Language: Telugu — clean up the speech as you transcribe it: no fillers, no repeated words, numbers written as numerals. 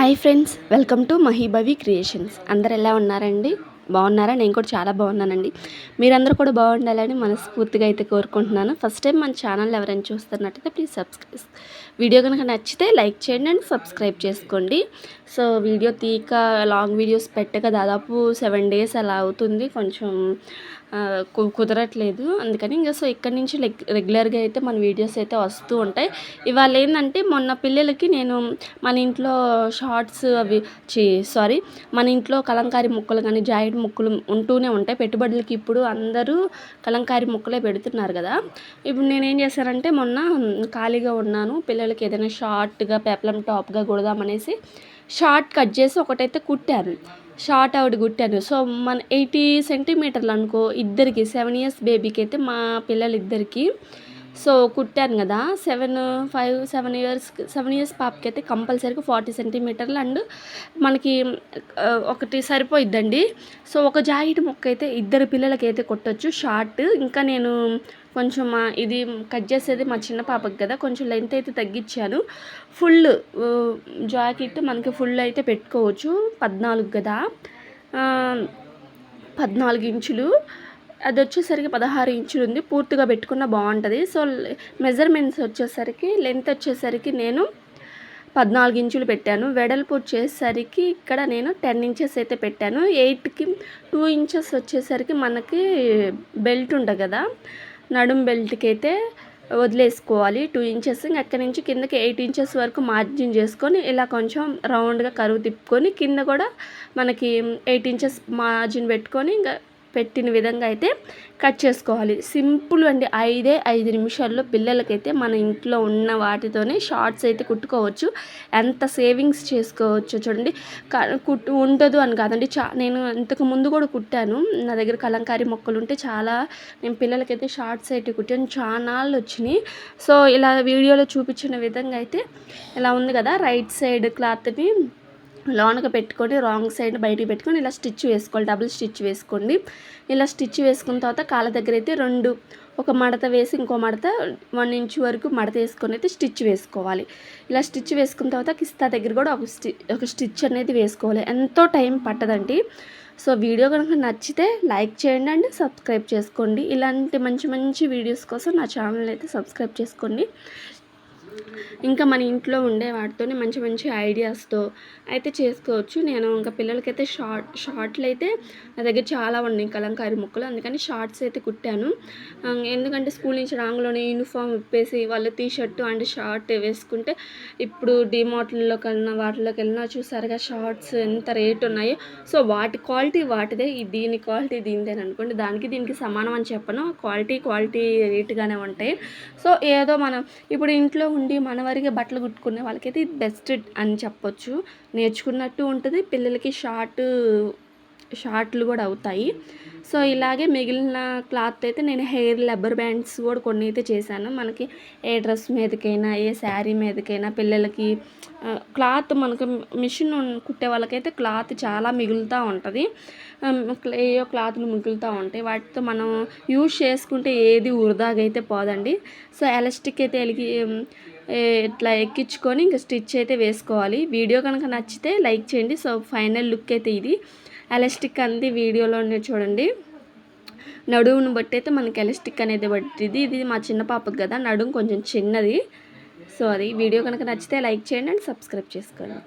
Hi friends, welcome to Mahibhavi creations. అందరు ఎలా ఉన్నారండి? బాగున్నారా? నేను కూడా చాలా బాగున్నానండి. మీరందరూ కూడా బాగుండాలని మనస్ఫూర్తిగా అయితే కోరుకుంటున్నాను. ఫస్ట్ టైం మన ఛానల్ ఎవరైనా చూస్తున్నట్టయితే ప్లీజ్ సబ్స్క్రైబ్. వీడియో కనుక నచ్చితే లైక్ చేయండి అండ్ సబ్స్క్రైబ్ చేసుకోండి. సో వీడియో తీక లాంగ్ వీడియోస్ పెట్టక దాదాపు 7 days అలా అవుతుంది. కొంచెం కుదరట్లేదు. అందుకని సో ఇక్కడి నుంచి రెగ్యులర్గా అయితే మన వీడియోస్ అయితే వస్తూ ఉంటాయి. ఇవాళ ఏంటంటే మొన్న పిల్లలకి నేను మన ఇంట్లో షార్ట్స్ మన ఇంట్లో కలంకారీ ముక్కలు కానీ జాయింట్ ముక్కలు ఉంటూనే ఉంటాయి. పెట్టుబడులకి ఇప్పుడు అందరూ కలంకారీ ముక్కలే పెడుతున్నారు కదా. ఇప్పుడు నేనేం చేశానంటే మొన్న ఖాళీగా ఉన్నాను, పిల్లలకి ఏదైనా షార్ట్గా పెప్లం టాప్గా కుడదామనేసి షార్ట్ కట్ చేసి ఒకటైతే కుట్టాను. షార్ట్ అవుట్ కుట్టాను. సో మన 80 సెంటీమీటర్లు అనుకో, ఇద్దరికి 7 years బేబీకి అయితే, మా పిల్లలిద్దరికి సో కుట్టాను కదా. 7 years పాపకి అయితే కంపల్సరీగా 40 సెంటీమీటర్లు అండ్ మనకి ఒకటి సరిపోయిద్దండి. సో ఒక జాకెట్ ముక్క అయితే ఇద్దరు పిల్లలకి అయితే కొట్టచ్చు షార్ట్. ఇంకా నేను కొంచెం ఇది కట్ చేసేది మా చిన్న పాపకి కదా, కొంచెం లెంత్ అయితే తగ్గించాను. ఫుల్ జాకెట్ మనకి ఫుల్ అయితే పెట్టుకోవచ్చు. 14 కదా, 14 ఇంచులు. అది వచ్చేసరికి 16 ఇంచులు ఉంది. పూర్తిగా పెట్టుకున్న బాగుంటుంది. సో మెజర్మెంట్స్ వచ్చేసరికి లెంత్ వచ్చేసరికి నేను 14 ఇంచులు పెట్టాను. వెడల్పు వచ్చేసరికి ఇక్కడ నేను 10 inches అయితే పెట్టాను. 8కి 2 inches వచ్చేసరికి మనకి బెల్ట్ ఉంటుంది కదా, నడుం బెల్ట్కి అయితే వదిలేసుకోవాలి 2 inches. అక్కడి నుంచి కిందకి 8 inches వరకు మార్జిన్ చేసుకొని ఇలా కొంచెం రౌండ్గా కరువు తిప్పుకొని కింద కూడా మనకి 8 inches మార్జిన్ పెట్టుకొని ఇంకా పెట్టిన విధంగా అయితే కట్ చేసుకోవాలి. సింపుల్ అండి. 5 నిమిషాల్లో పిల్లలకైతే మన ఇంట్లో ఉన్న వాటితోనే షార్ట్స్ అయితే కుట్టుకోవచ్చు. ఎంత సేవింగ్స్ చేసుకోవచ్చు చూడండి. ఉండదు అని కాదండి, నేను ఇంతకు ముందు కూడా కుట్టాను. నా దగ్గర కలంకారీ మొక్కలు ఉంటే నేను పిల్లలకైతే షార్ట్స్ అయితే కుట్టాను. చానాళ్ళు వచ్చినాయి. సో ఇలా వీడియోలో చూపించిన విధంగా అయితే ఇలా ఉంది కదా, రైట్ సైడ్ క్లాత్ని లోనగా పెట్టుకొని రాంగ్ సైడ్ బయటికి పెట్టుకొని ఇలా స్టిచ్ వేసుకోవాలి. డబుల్ స్టిచ్ వేసుకోండి. ఇలా స్టిచ్ వేసుకున్న తర్వాత కాళ్ళ దగ్గర అయితే ఒక మడత వేసి ఇంకో మడత 1 inch వరకు మడత వేసుకొని అయితే స్టిచ్ వేసుకోవాలి. ఇలా స్టిచ్ వేసుకున్న తర్వాత కిస్తా దగ్గర కూడా ఒక స్టిచ్ అనేది వేసుకోవాలి. ఎంతో టైం పట్టదండి. సో వీడియో కనుక నచ్చితే లైక్ చేయండి అండ్ సబ్స్క్రైబ్ చేసుకోండి. ఇలాంటి మంచి మంచి వీడియోస్ కోసం నా ఛానల్ అయితే సబ్స్క్రైబ్ చేసుకోండి. ఇంకా మన ఇంట్లో ఉండే వాటితోనే మంచి మంచి ఐడియాస్తో అయితే చేసుకోవచ్చు. నేను ఇంకా పిల్లలకైతే షార్ట్లు అయితే నా దగ్గర చాలా ఉన్నాయి కలంకారీ ముక్కలు, అందుకని షార్ట్స్ అయితే కుట్టాను. ఎందుకంటే స్కూల్ నుంచి రాంగ్లోనే యూనిఫామ్ విప్పేసి వాళ్ళు టీషర్టు అండ్ షార్ట్ వేసుకుంటే, ఇప్పుడు డిమార్ట్లలోకి వెళ్ళినా వాటిలోకి వెళ్ళినా చూసారుగా షార్ట్స్ ఎంత రేట్ ఉన్నాయో. సో వాటి క్వాలిటీ వాటిదే, దీని క్వాలిటీ దీనిదేని అనుకోండి. దీనికి సమానం అని చెప్పను, క్వాలిటీ రేట్గానే ఉంటాయి. సో ఏదో మనం ఇప్పుడు ఇంట్లో ఉండి మన వరకు బట్టలు కుట్టుకునే వాళ్ళకైతే ఇది బెస్ట్ అని చెప్పొచ్చు. నేర్చుకున్నట్టు ఉంటుంది, పిల్లలకి షార్ట్లు కూడా అవుతాయి. సో ఇలాగే మిగిలిన క్లాత్ అయితే నేను హెయిర్ రబ్బర్ బ్యాండ్స్ కూడా కొన్ని అయితే చేశాను. మనకి ఏ డ్రెస్ మీదకైనా ఏ శారీ మీదకైనా పిల్లలకి క్లాత్ మనకు మిషన్ కుట్టే వాళ్ళకైతే క్లాత్ చాలా మిగులుతూ ఉంటుంది. ఏయో క్లాత్లు మిగులుతూ ఉంటాయి. వాటితో మనం యూజ్ చేసుకుంటే ఏది వృధాగా అయితే పోదండి. సో ఎలాస్టిక్ అయితే ఇట్లా ఎక్కించుకొని ఇంకా స్టిచ్ అయితే వేసుకోవాలి. వీడియో కనుక నచ్చితే లైక్ చేయండి. సో ఫైనల్ లుక్ అయితే ఇది. ఎలాస్టిక్ అనేది వీడియోలోనే చూడండి. నడువును బట్టి అయితే మనకి ఎలాస్టిక్ అనేది పట్టింది. ఇది మా చిన్న పాపకి కదా, నడుము కొంచెం చిన్నది. సో అది వీడియో కనుక నచ్చితే లైక్ చేయండి అండ్ సబ్స్క్రైబ్ చేసుకోండి.